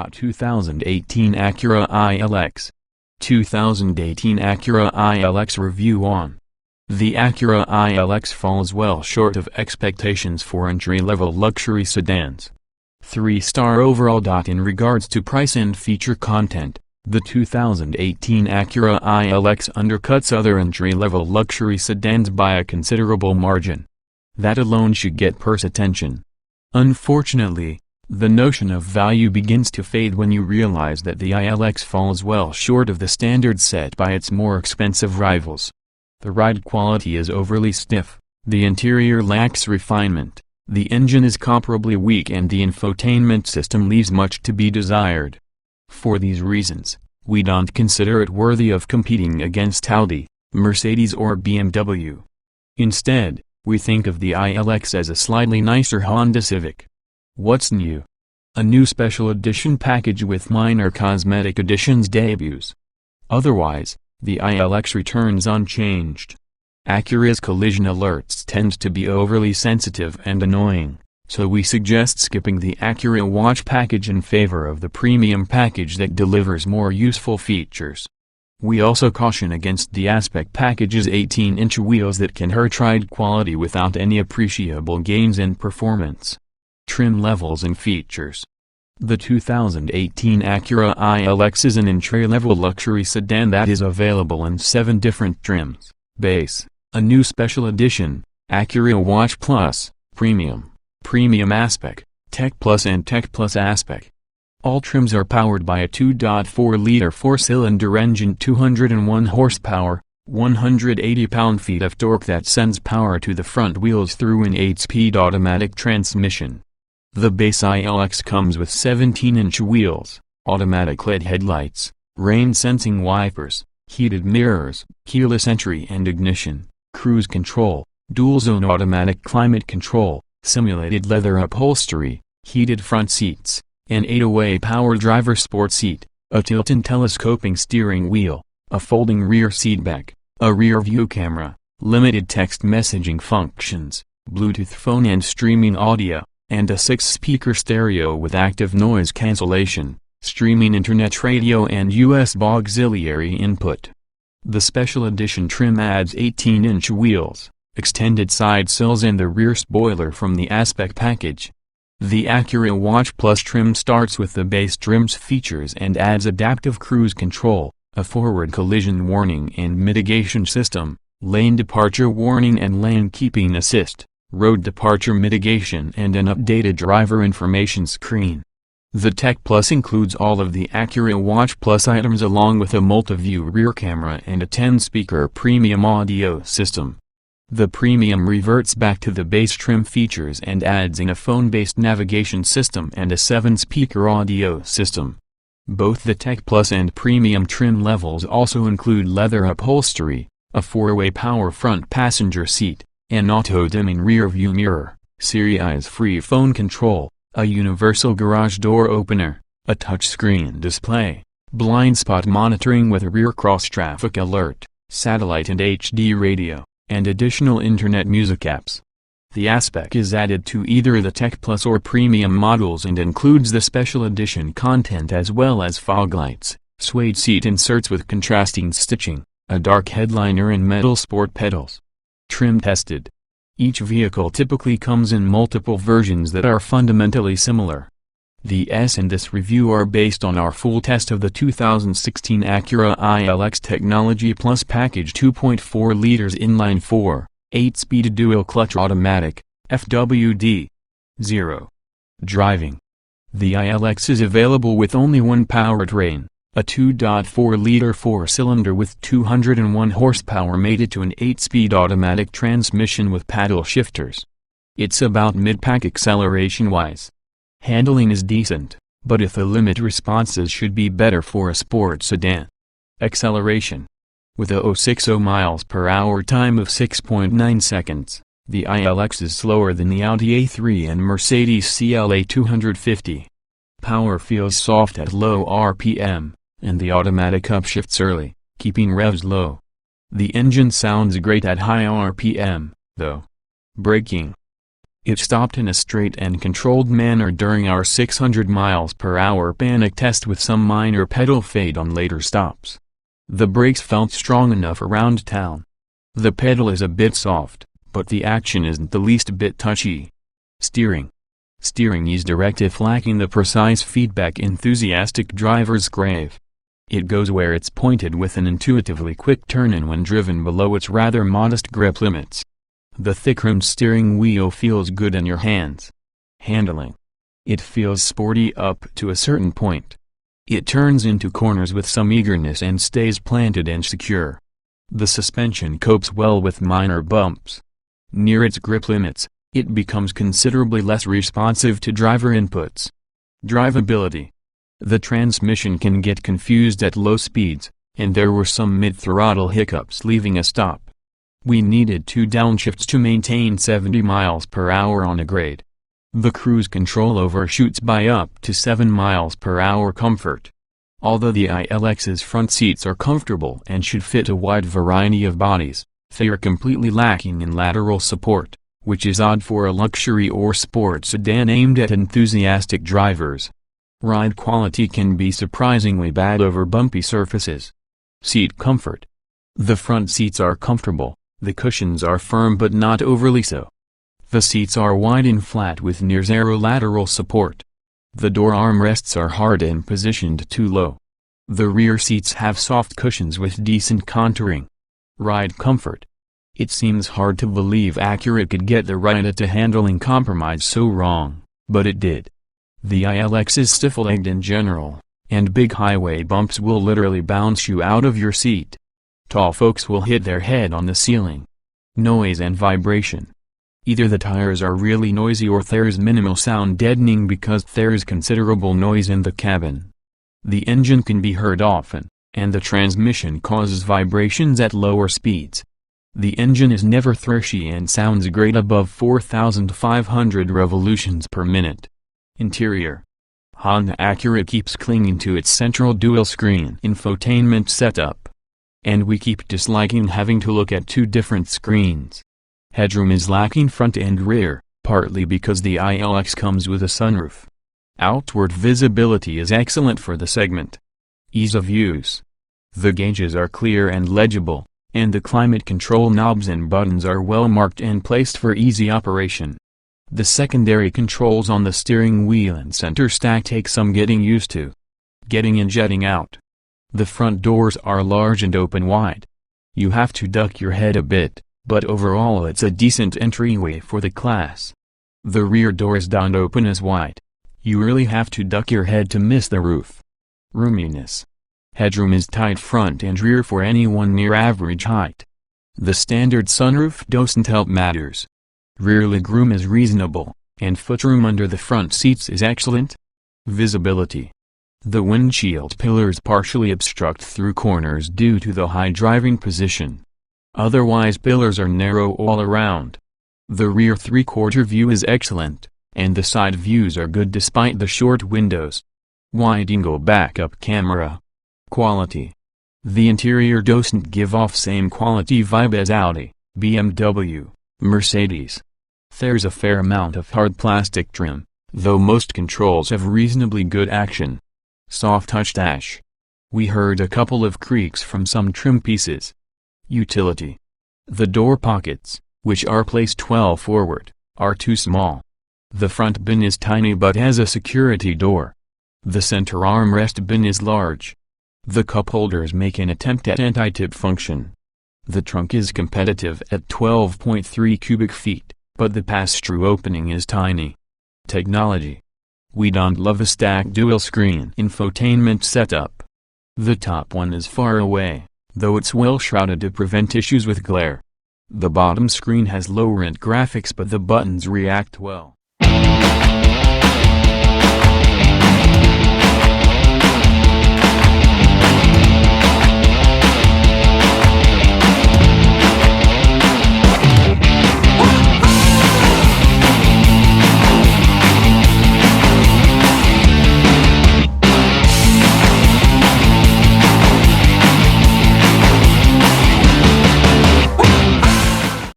about 2018 Acura ILX. 2018 Acura ILX review on. The Acura ILX falls well short of expectations for entry-level luxury sedans. 3-star overall. In regards to price and feature content, the 2018 Acura ILX undercuts other entry-level luxury sedans by a considerable margin. That alone should get purse attention. Unfortunately, the notion of value begins to fade when you realize that the ILX falls well short of the standards set by its more expensive rivals. The ride quality is overly stiff, the interior lacks refinement, the engine is comparably weak, and the infotainment system leaves much to be desired. For these reasons, we don't consider it worthy of competing against Audi, Mercedes or BMW. Instead, we think of the ILX as a slightly nicer Honda Civic. What's new? A new special edition package with minor cosmetic additions debuts. Otherwise, the ILX returns unchanged. Acura's collision alerts tend to be overly sensitive and annoying, so we suggest skipping the Acura Watch package in favor of the premium package that delivers more useful features. We also caution against the A-spec package's 18-inch wheels that can hurt ride quality without any appreciable gains in performance. Trim levels and features. The 2018 Acura ILX is an entry-level luxury sedan that is available in 7 different trims: Base, a new special edition, Acura Watch Plus, Premium, Premium A-spec, Tech Plus and Tech Plus A-spec. All trims are powered by a 2.4-liter 4-cylinder engine, 201 horsepower, 180 pound-feet of torque that sends power to the front wheels through an 8-speed automatic transmission. The base ILX comes with 17-inch wheels, automatic LED headlights, rain-sensing wipers, heated mirrors, keyless entry and ignition, cruise control, dual-zone automatic climate control, simulated leather upholstery, heated front seats, an 8-way power driver sport seat, a tilt and telescoping steering wheel, a folding rear seatback, a rear view camera, limited text messaging functions, Bluetooth phone and streaming audio, and a 6-speaker stereo with active noise cancellation, streaming internet radio and USB auxiliary input. The special edition trim adds 18-inch wheels, extended side sills and the rear spoiler from the A-spec package. The Acura Watch Plus trim starts with the base trim's features and adds adaptive cruise control, a forward collision warning and mitigation system, lane departure warning and lane keeping assist, road departure mitigation and an updated driver information screen. The Tech Plus includes all of the Acura Watch Plus items along with a multi-view rear camera and a 10-speaker premium audio system. The Premium reverts back to the base trim features and adds in a phone-based navigation system and a 7-speaker audio system. Both the Tech Plus and Premium trim levels also include leather upholstery, a 4-way power front passenger seat, an auto-dimming rear-view mirror, Sirius-free phone control, a universal garage door opener, a touchscreen display, blind spot monitoring with a rear cross-traffic alert, satellite and HD radio, and additional internet music apps. The A-spec is added to either the Tech Plus or Premium models and includes the special edition content as well as fog lights, suede seat inserts with contrasting stitching, a dark headliner and metal sport pedals. Trim tested. Each vehicle typically comes in multiple versions that are fundamentally similar. The S in this review are based on our full test of the 2016 Acura ILX Technology Plus Package 2.4 liters inline 4, 8-speed dual-clutch automatic, FWD. 0. Driving. The ILX is available with only one powertrain, a 2.4-liter 4-cylinder with 201 horsepower mated to an 8-speed automatic transmission with paddle shifters. It's about mid-pack acceleration-wise. Handling is decent, but the limit responses should be better for a sport sedan. Acceleration. With a 060 miles per hour time of 6.9 seconds, the ILX is slower than the Audi A3 and Mercedes CLA 250. Power feels soft at low RPM, and the automatic upshifts early, keeping revs low. The engine sounds great at high RPM, though. Braking. It stopped in a straight and controlled manner during our 600 mph panic test with some minor pedal fade on later stops. The brakes felt strong enough around town. The pedal is a bit soft, but the action isn't the least bit touchy. Steering. Steering is direct if lacking the precise feedback enthusiastic drivers crave. It goes where it's pointed with an intuitively quick turn-in when driven below its rather modest grip limits. The thick-rimmed steering wheel feels good in your hands. Handling. It feels sporty up to a certain point. It turns into corners with some eagerness and stays planted and secure. The suspension copes well with minor bumps. Near its grip limits, it becomes considerably less responsive to driver inputs. Drivability. The transmission can get confused at low speeds, and there were some mid-throttle hiccups leaving a stop. We needed 2 downshifts to maintain 70 mph on a grade. The cruise control overshoots by up to 7 mph comfort. Although the ILX's front seats are comfortable and should fit a wide variety of bodies, they are completely lacking in lateral support, which is odd for a luxury or sport sedan aimed at enthusiastic drivers. Ride quality can be surprisingly bad over bumpy surfaces. Seat comfort. The front seats are comfortable, the cushions are firm but not overly so. The seats are wide and flat with near-zero lateral support. The door armrests are hard and positioned too low. The rear seats have soft cushions with decent contouring. Ride comfort. It seems hard to believe Acura could get the ride-to-handling compromise so wrong, but it did. The ILX is stiff-legged in general, and big highway bumps will literally bounce you out of your seat. Tall folks will hit their head on the ceiling. Noise and vibration. Either the tires are really noisy or there's minimal sound deadening because there's considerable noise in the cabin. The engine can be heard often, and the transmission causes vibrations at lower speeds. The engine is never thrashy and sounds great above 4,500 revolutions per minute. Interior. Honda Acura keeps clinging to its central dual-screen infotainment setup. And we keep disliking having to look at 2 different screens. Headroom is lacking front and rear, partly because the ILX comes with a sunroof. Outward visibility is excellent for the segment. Ease of use. The gauges are clear and legible, and the climate control knobs and buttons are well marked and placed for easy operation. The secondary controls on the steering wheel and center stack take some getting used to. Getting and jetting out. The front doors are large and open wide. You have to duck your head a bit, but overall it's a decent entryway for the class. The rear doors don't open as wide. You really have to duck your head to miss the roof. Roominess. Headroom is tight front and rear for anyone near average height. The standard sunroof doesn't help matters. Rear legroom is reasonable, and footroom under the front seats is excellent. Visibility. The windshield pillars partially obstruct through corners due to the high driving position. Otherwise pillars are narrow all around. The rear three-quarter view is excellent, and the side views are good despite the short windows. Wide-angle backup camera. Quality. The interior doesn't give off same quality vibe as Audi, BMW, Mercedes. There's a fair amount of hard plastic trim, though most controls have reasonably good action. Soft touch dash. We heard a couple of creaks from some trim pieces. Utility. The door pockets, which are placed well forward, are too small. The front bin is tiny but has a security door. The center armrest bin is large. The cup holders make an attempt at anti-tip function. The trunk is competitive at 12.3 cubic feet, but the pass-through opening is tiny. Technology. We don't love a stacked dual-screen infotainment setup. The top one is far away, though it's well shrouded to prevent issues with glare. The bottom screen has low-rent graphics but the buttons react well.